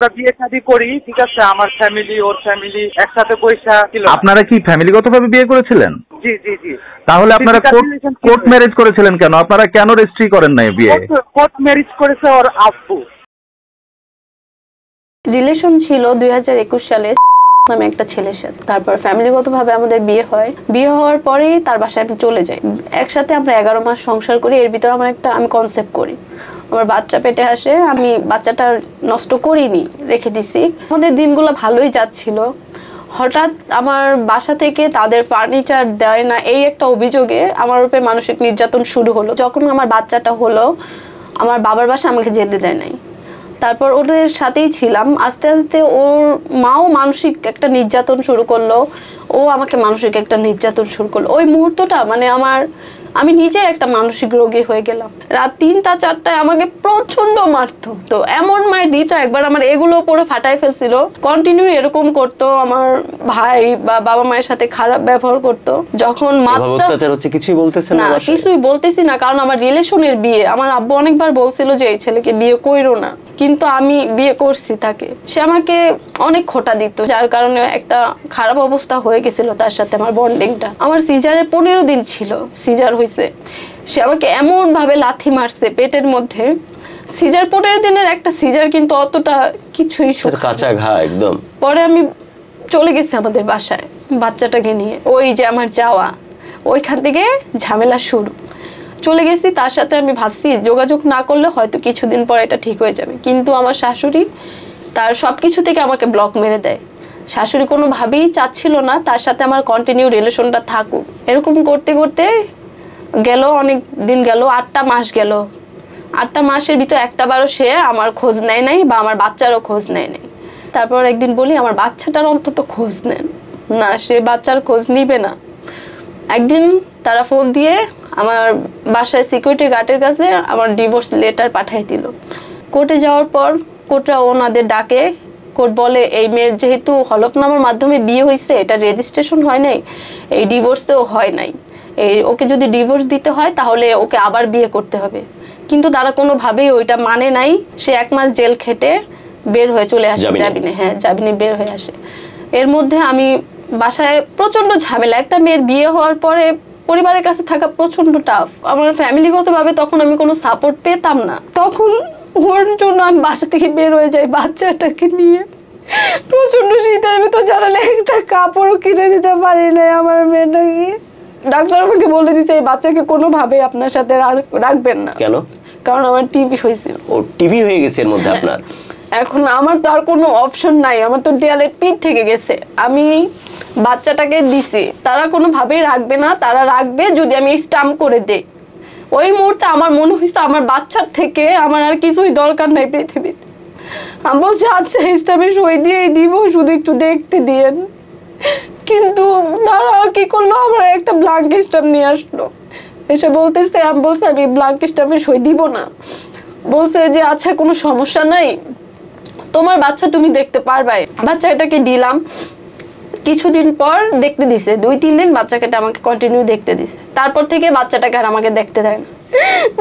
বিয়ে শাদী করি, ঠিক আছে, আমার ফ্যামিলি ওর ফ্যামিলি একসাথে পয়সা ছিল। আপনারা কি ফ্যামিলিগতভাবে বিয়ে করেছিলেন? জি জি জি। তাহলে আপনারা কোর্ট ম্যারেজ করেছিলেন কেন? আপনারা কেন রেজিস্ট্রি করেন নাই বিয়ে? কোর্ট ম্যারেজ করেছে ওর আব্বু। রিলেশন ছিল 2021 সালে আমি একটা ছেলের সাথে। তারপর ফ্যামিলিগতভাবে আমাদের বিয়ে হয়। বিয়ে হওয়ার পরেই তার বাসায় আমি চলে যাই। একসাথে আমরা 11 মাস সংসার করি। এর ভিতরে আমি কনসেপ্ট করি। আমার বাচ্চা পেটে আসে, আমি বাচ্চাটা নষ্ট করিনি, রেখে দিছি। আমাদের দিনগুলো ভালোই যাচ্ছিল। হঠাৎ আমার বাসা থেকে তাদের ফার্নিচার দেয় না, এই একটা অভিযোগে আমার উপরে মানসিক নির্যাতন শুরু হলো। যখন আমার বাচ্চাটা হলো, আমার বাবার বাসা আমাকে যেতে দেয় নাই। তারপর ওদের সাথেই ছিলাম। আস্তে আস্তে ওর মাও মানসিক একটা নির্যাতন শুরু করলো, ও আমাকে মানসিক একটা নির্যাতন শুরু করলো। ওই মুহূর্তটা মানে আমি নিজে একটা মানসিক রোগী হয়ে গেলাম। রাত 3টা-4টায় আমাকে প্রচন্ড মারতো। তো এমন মায়ের দিত, একবার আমার এগুলো পরে ফাটাই ফেলছিল। কন্টিনিউ এরকম করতো। আমার ভাই বা বাবা মায়ের সাথে খারাপ ব্যবহার করতো। যখন অত্যাচার হচ্ছে কিছুই বলতেছে না? কিছুই বলতেছি না, কারণ আমার রিলেশনের বিয়ে। আমার আব্বু অনেকবার বলছিল যে এই ছেলেকে বিয়ে কইরো না, কিন্তু আমি বিয়ে করছি তাকে। সে আমাকে অনেক খোঁটা দিত, যার কারণে একটা খারাপ অবস্থা হয়ে গেছিল তার সাথে আমার বন্ডিংটা। আমার সিজারে 15 দিন ছিল, সিজার হয়েছে। সে আমাকে এমন ভাবে লাথি মারছে পেটের মধ্যে। সিজার 15 দিনের একটা সিজার কিন্তু অতটা কিছুই কাঁচা ঘা একদম। পরে আমি চলে গেছি আমাদের বাসায় বাচ্চাটাকে নিয়ে। ওই যে আমার যাওয়া, ওইখান থেকে ঝামেলা শুরু। চলে গেছি, তার সাথে আমি ভাবছি যোগাযোগ না করলে হয়তো কিছুদিন পর এটা ঠিক হয়ে যাবে। কিন্তু আমার শাশুড়ি তার সবকিছু থেকে আমাকে ব্লক মেরে দেয়। শাশুড়ি কোনোভাবেই চাচ্ছিল না তার সাথে আমার কন্টিনিউ রিলেশনটা থাকুক। এরকম করতে করতে গেল, অনেক দিন গেল, 8টা মাস গেল। 8টা মাসের ভিতর একটাবারও সে আমার খোঁজ নেয় নাই বা আমার বাচ্চারও খোঁজ নেয় নাই। তারপর একদিন বলি আমার বাচ্চাটার অন্তত খোঁজ নেন না, সে বাচ্চার খোঁজ নিবে না। একদিন তারা ফোন দিয়ে আমার বাসায় সিকিউরিটি গার্ডের কাছে আমার ডিভোর্স লেটার পাঠিয়ে দিল। কোর্টে যাওয়ার পর কোর্টরা ওনাদের ডাকে। কোর্ট বলে এই মেয়ের যেহেতু হলফনামার মাধ্যমে বিয়ে হয়েছে, এটা রেজিস্ট্রেশন হয় নাই, এই ডিভোর্সেও হয় নাই, ওকে যদি ডিভোর্স দিতে হয় তাহলে ওকে আবার বিয়ে করতে হবে। কিন্তু তারা কোনোভাবেই ওইটা মানে নাই। সে 1 মাস জেল খেটে বের হয়ে চলে আসে জামিনে। হ্যাঁ, জামিনে বের হয়ে আসে। এর মধ্যে আমি বাসায় প্রচন্ড ঝামেলা। একটা মেয়ের বিয়ে হওয়ার পরে পরিবারের কাছে থাকা প্রচন্ড টাফ। আমার ফ্যামিলিগতভাবে তখন আমি কোনো সাপোর্ট পেতাম না। তখন ওর জন্য আমি বাসা থেকে বের হয়ে যাই বাচ্চাটাকে নিয়ে। প্রচন্ড শীতের ভিতর জানালে একটা কাপড়ও কিনে দিতে পারি না আমার মেয়েটাকে। ডাক্তার আমাকে বলে দিচ্ছে এই বাচ্চাকে কোনোভাবে আপনার সাথে রাখবেন না। কেন? কারণ আমার টিবি হয়েছিল। ও টিবি হয়ে গেছে এর মধ্যে আপনার? এখন আমার তো আর কোনো অপশন নাই, আমার তো দেয়ালের পিঠ থেকে গেছে। আমি বাচ্চাটাকে দিছি, তারা কোনোভাবেই রাখবে না। তারা রাখবে যদি আমি স্টাম্প করে দেই। ওই মুহূর্তে আমার মনে হয়েছে আমার বাচ্চার থেকে আমার আর কিছুই দরকার নাই পৃথিবীতে। আমি বলছি আচ্ছা স্টাম্পে সই দিয়েই দিব, শুধু একটু দেখতে দিয়েন। কিন্তু তারা কি করলো, আমার একটা ব্ল্যাঙ্ক স্টাম্প নিয়ে আসলো। এসে বলতেছে, আমি বলছি আমি ব্ল্যাঙ্ক স্টাম্পে সই দিব না। বলছে যে আচ্ছা কোনো সমস্যা নাই, তোমার বাচ্চা তুমি দেখতে পারবে। বাচ্চাটাকে দিলাম। কিছুদিন পর দেখতে দিছে, 2-3 দিন বাচ্চাকে আমাকে কন্টিনিউ দেখতে দিছে। তারপর থেকে বাচ্চাটাকে আর আমাকে দেখতে দেয় না।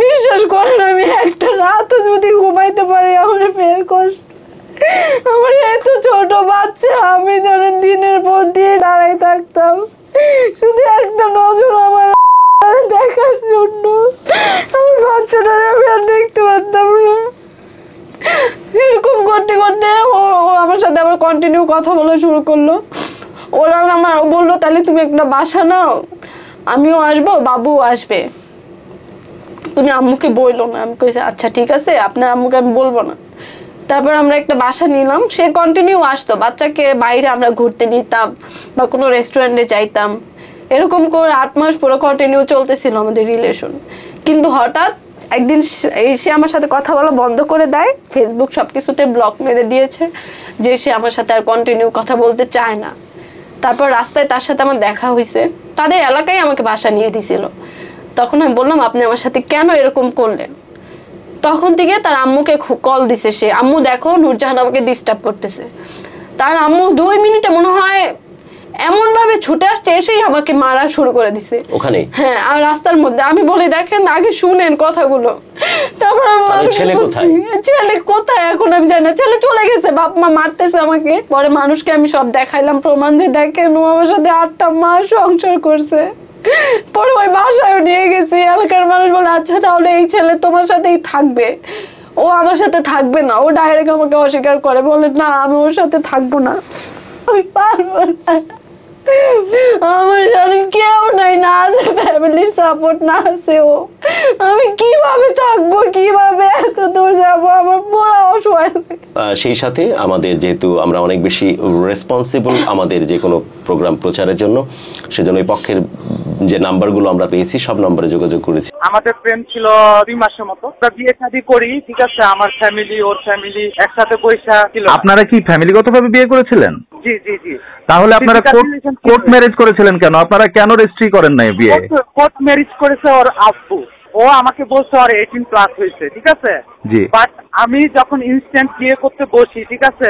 বিশ্বাস করেন আমি একটা রাতও যদি ঘুমাইতে পারি আমার মেয়ের কষ্ট। আমার এত ছোট বাচ্চা, আমি ধরেন দিনের পর দিয়ে দাঁড়াই থাকতাম শুধু একটা নজর আমার দেখার জন্য। আমার বাচ্চাটারে আমি আর দেখতে পারতাম না। এরকম করতে করতে ও আমার সাথে আবার কন্টিনিউ কথা বলা শুরু করলো। ওরা আমার বললো তাহলে তুমি একটা বাসা নাও, আমিও আসবো, বাবুও আসবে, তুমি আম্মুকে বললো না। আমি কইছি আচ্ছা ঠিক আছে, আপনার আম্মুকে আমি বলবো না। তারপর আমরা একটা বাসা নিলাম। সে কন্টিনিউ আসতো, বাচ্চাকে বাইরে আমরা ঘুরতে নিতাম বা কোনো রেস্টুরেন্টে যাইতাম। এরকম করে 8 মাস পুরো কন্টিনিউ চলতেছিল আমাদের রিলেশন। কিন্তু হঠাৎ একদিন সে আমার সাথে কথা বলা বন্ধ করে দেয়। ফেসবুক সবকিছুতে ব্লক মেরে দিয়েছে যে সে আমার সাথে আর কন্টিনিউ কথা বলতে চায় না। তারপর রাস্তায় তার সাথে আমার দেখা হয়েছে, তাদের এলাকায় আমাকে বাসা নিয়ে দিছিল। তখন আমি বললাম আপনি আমার সাথে কেন এরকম করলেন? তখন থেকে তার আম্মুকে কল দিছে সে, আম্মু দেখো নূরজাহান আমাকে ডিস্টার্ব করতেছে। তার আম্মু 2 মিনিটে মনে হয় এমন ভাবে ছুটে আসছে, এসেই আমাকে মারা শুরু করে দিছে ওখানে। হ্যাঁ, আর রাস্তার মধ্যে। আমি বলি দেখেন আগে শুনেন কথাগুলো, তারপর ছেলে কোথায়? ছেলে কোথায় এখন আমি জানি না, ছেলে চলে গেছে, বাপ মা মারতেছে আমাকে। পরে মানুষকে আমি সব দেখাইলাম প্রমাণ, যে দেখেন ও আমার সাথে 8টা মাস সংসার করছে। পরে ওই বাসায় নিয়ে গেছি, এলাকার মানুষ বলে আচ্ছা তাহলে এই ছেলে তোমার সাথেই থাকবে, ও আমার সাথে থাকবে না। ও ডাইরেক্ট আমাকে অস্বীকার করে, বলে না আমি ওর সাথে থাকবো না, আমি পারবো না, আমার সাথে কেউ নাই, না আছে ফ্যামিলির সাপোর্ট, না আছে ও, আমি কিভাবে থাকবো, কিভাবে এত দূর যাবো, আমার পুরো অসহায়। সেই সাথে আমাদের যেহেতু আমরা অনেক বেশি রেসপন্সিবল আমাদের যে কোনো প্রোগ্রাম প্রচারের জন্য, সেজন্য এই পক্ষের যে নাম্বারগুলো আমরা পেয়েছি সব নম্বরে যোগাযোগ করেছি। আমাদের প্রেম ছিল 2 মাসের মতো, বিয়ে শাদী করি, ঠিক আছে, আমার ফ্যামিলি ওর ফ্যামিলি একসাথে পয়সা ছিল। আপনারা কি ফ্যামিলিগতভাবে বিয়ে করেছিলেন? জি জি জি। তাহলে আপনারা কোর্ট ম্যারেজ করেছিলেন কেন? আপনারা কেন রেজিস্ট্রি করেন নাই বিয়ে? কোর্ট ম্যারেজ করেছে ওর আব্বু, ও আমাকে বলছে ওর 18+ হয়েছে, ঠিক আছে, বাট আমি যখন ইনস্ট্যান্ট বিয়ে করতে বসি, ঠিক আছে,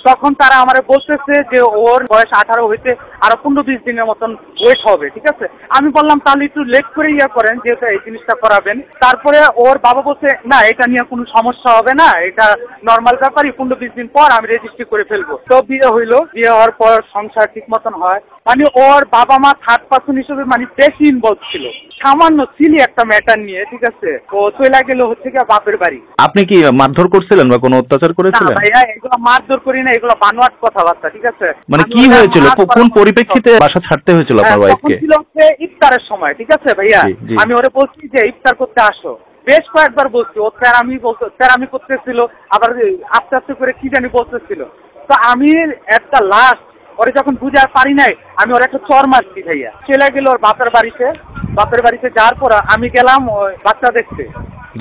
তখন তারা আমারে বলতেছে যে ওর বয়স 18 হইতে আরো 15-20 দিনের মতন ওয়েট হবে, ঠিক আছে। আমি বললাম তাহলে একটু লেট করে করেন, যেহেতু এই জিনিসটা করাবেন। তারপরে ওর বাবা বলছে না এটা নিয়ে কোনো সমস্যা হবে না, এটা নর্মাল ব্যাপারই, 15-20 দিন পর আমি রেজিস্ট্রি করে ফেলবো। তো বিয়ে হইলো, বিয়ে হওয়ার পর সংসার ঠিক মতন হয়, মানে ওর বাবা মা থার্ড পার্সন হিসেবে মানে বেশি ইনভলভ ছিল, সামান্য সিলি একটা ম্যাটার নিয়ে, ঠিক আছে। ও চলে গেল হচ্ছে কি বাপের বাড়ি। আপনি কি মারধর করছিলেন বা কোনো অত্যাচার করেছিলেন? না ভাইয়া, এগুলো মারধর করি না, এগুলো বানোয়াট কথাবার্তা, ঠিক আছে। মানে কি হয়েছিল, কোন পরিপ্রেক্ষিতে বাসা ছাড়তে হয়েছিল আপনার ওয়াইফকে? ছিল হচ্ছে ইফতারের সময়, ঠিক আছে ভাইয়া, আমি ওরে বলছি যে ইফতার করতে আসো, বেশ কয়েকবার বলছি, ও তেরামি করতেছিল, আবার আস্তে আস্তে করে কি জানি বলতেছিল। তো আমি একটা লাস্ট ওরে যখন বুঝাতে পারি নাই, আমি ওর একটা চর মারছি ভাইয়া। চলে গেল ওর বাপের বাড়িতে যাওয়ার পর আমি গেলাম ওই বাচ্চা দেখতে।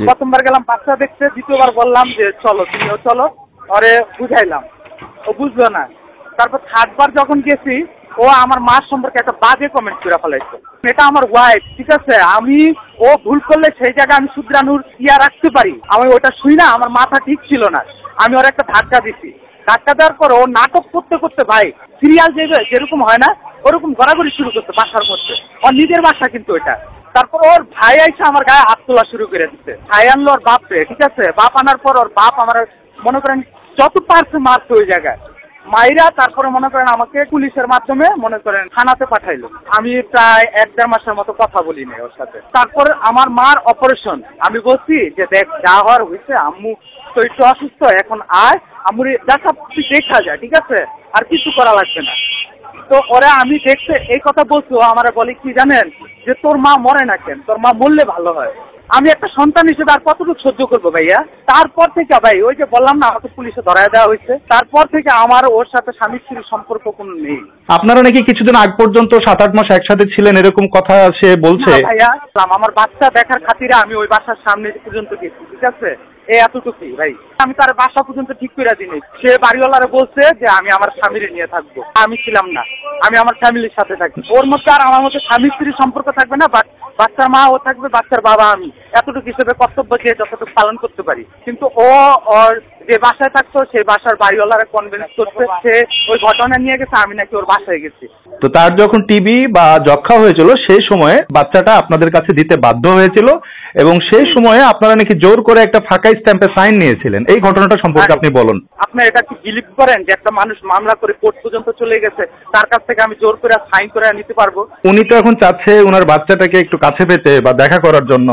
প্রথমবার গেলাম বাচ্চা দেখতে, দ্বিতীয়বার বললাম যে চলো তুমিও চলো, ওরে বুঝাইলাম, ও বুঝলো না। তারপর থার্ডবার যখন গেছি, ও আমার মার সম্পর্কে একটা বাজে কমেন্ট করে ফেলাইছে। এটা আমার ওয়াইফ, ঠিক আছে, আমি ও ভুল করলে সেই জায়গায় আমি শুধরানোর রাখতে পারি, আমি ওটা শুই না, আমার মাথা ঠিক ছিল না, আমি ওর একটা ধাক্কা দিছি। ধাক্কা দেওয়ার পর ও নাটক করতে করতে ভাই সিরিয়াল যেরকম হয় না ওরকম ঘোরাঘুরি শুরু করতে বাসার মধ্যে, ওর নিজের বাসা কিন্তু এটা। তারপর ওর ভাই আইসা আমার গায়ে হাত তোলা শুরু করে দিচ্ছে, ভাই আনলো ওর বাপরে, ঠিক আছে, বাপ আনার পর ওর বাপ আমার মনে করেন যত পারছে মারছে ওই জায়গায় মাইরা। তারপরে মনে করেন আমাকে পুলিশের মাধ্যমে মনে করেন থানাতে পাঠাইলো। আমি প্রায় 1-1.5 মাসের মতো কথা বলি নাই ওর সাথে। তারপর আমার মার অপারেশন, আমি বলছি যে দেখ যা হওয়ার হয়েছে, আম্মু তো একটু অসুস্থ, এখন আয় আম্মুর দেখা যায়, ঠিক আছে, আর কিছু করা লাগবে না। তো ওরা আমি দেখতে এই কথা বলছো, আমার বলে কি জানেন, যে তোর মা মরে না কেন, তোর মা মরলে ভালো হয়। আমি একটা সন্তান হিসেবে আর কতটুকু সহ্য করবো ভাইয়া। তারপর থেকে ভাই ওই যে বললাম না আমাকে পুলিশে ধরায় দেওয়া হয়েছে, তারপর থেকে আমার ওর সাথে স্বামী স্ত্রীর সম্পর্ক কোনো নেই। আপনারা নাকি কিছুদিন আগ পর্যন্ত 7-8 মাস একসাথে ছিলেন, এরকম কথা সে বলছে। ভাইয়া আমার বাচ্চা দেখার খাতিরে আমি ওই বাসার সামনে পর্যন্ত গেছি, ঠিক আছে, এতটুকুই ভাই। আমি তার বাসা পর্যন্ত ঠিক করে দিই। সে বাড়িওয়ালারে বলছে যে আমি আমার স্বামীরে নিয়ে থাকবো, আমি ছিলাম না, আমি আমার ফ্যামিলির সাথে থাকি। ওর মধ্যে আর আমার মধ্যে স্বামী স্ত্রীর সম্পর্ক থাকবে না, বাট বাচ্চার মা ও থাকবে, বাচ্চার বাবা আমি, এতটুকু হিসেবে কর্তব্য দিয়ে যতটুকু পালন করতে পারি। কিন্তু ওর যে বাসায় থাকতো সেই বাসার বাড়িওয়ালারা কনভিন্স করছে সে ওই ঘটনা নিয়ে গেছে, আমি নাকি ওর বাসায় গেছি। তো তার যখন টিবি বা যক্ষা হয়েছিল সেই সময়ে বাচ্চাটা আপনাদের কাছে দিতে বাধ্য হয়েছিল, এবং সেই সময়ে আপনারা নাকি জোর করে একটা ফাঁকা স্ট্যাম্পে সাইন নিয়েছিলেন। এই ঘটনাটা সম্পর্কে আপনি বলুন। আপনার এটা কি বিলিভ করেন যে একটা মানুষ মামলা করে কোর্ট পর্যন্ত চলে গেছে, তার কাছ থেকে আমি জোর করে সাইন করে নিতে পারবো? উনি তো এখন চাচ্ছে ওনার বাচ্চাটাকে একটু কাছে পেতে বা দেখা করার জন্য।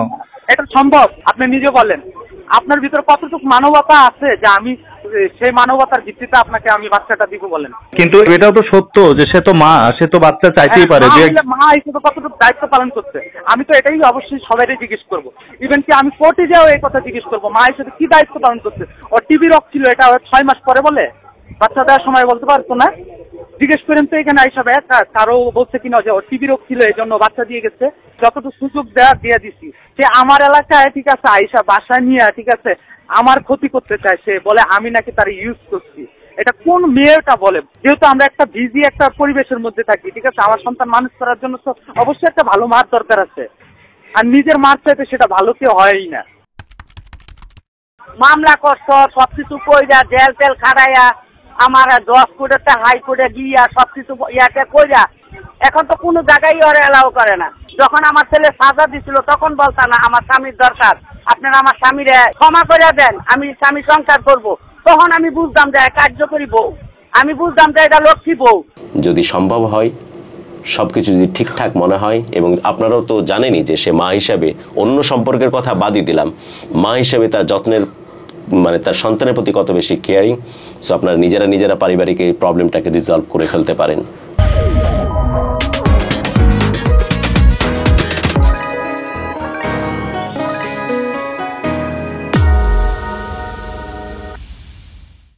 এটা সম্ভব? আপনি নিজে বলেন, আপনার ভিতরে কতটুকু মানবতা আছে যে আমি সেই মানবতার ভিত্তিতে আপনাকে আমি বাচ্চাটা দিব বলেন? কিন্তু এটাও তো সত্য যে সে তো মা, সে তো বাচ্চা চাইতেই পারে যে মা হিসেবে কতটুকু দায়িত্ব পালন করছে। আমি তো এটাই অবশ্যই সবাই জিজ্ঞেস করবো, ইভেন কি আমি কোর্টে যাও এই কথা জিজ্ঞেস করবো, মা হিসেবে কি দায়িত্ব পালন করছে। ওর টিবি রোগ ছিল, এটা 6 মাস পরে বলে, বাচ্চা দেওয়ার সময় বলতে পারতো না। জিজ্ঞেস করেন তো এখানে হিসাবে কারো বলছে কিনা যে ওর টিবি রোগ ছিল এই জন্য বাচ্চা দিয়ে গেছে। যতটুকু সুযোগ দিয়ে দিছি, সে আমার এলাকায়, ঠিক আছে, আইসা বাসা নিয়ে, ঠিক আছে, আমার ক্ষতি করতে চায়। সে বলে আমি নাকি তার ইউজ করছি। এটা কোন মেয়েটা বলে? যেহেতু আমরা একটা বিজি একটা পরিবেশের মধ্যে থাকি, ঠিক আছে, আমার সন্তান মানুষ করার জন্য তো অবশ্যই একটা ভালো মার দরকার আছে, আর নিজের মার চাইতে সেটা ভালো কেউ হয়ই না। মামলা করছ, সবকিছু কইরা জেল টেল খাড়াইয়া আমার 10 কোটিতে হাইকোর্টে গিয়া সবকিছু ইয়াকে কইরা এখন তো কোনো জায়গায় ওরা এলাও করে না। যখন আমার ছেলে সাজা দিছিল তখন বলতা না আমার স্বামীর দরকার, আপনারা আমার স্বামীরে ক্ষমা করে দেন, আমি স্বামী সংসার করব। তখন আমি বুঝতাম যে কার্যকরী বউ, আমি বুঝতাম যে এটা লক্ষ্মী বউ। যদি সম্ভব হয়, সবকিছু যদি ঠিকঠাক মনে হয়, এবং আপনারাও তো জানেনই যে সে মা হিসাবে, অন্য সম্পর্কের কথা বাদই দিলাম, মা হিসাবে তার যত্নের মানে তার সন্তানের প্রতি কত বেশি কেয়ারিং। সো আপনারা নিজেরা পারিবারিক এই প্রবলেমটাকে রিজলভ করে ফেলতে পারেন।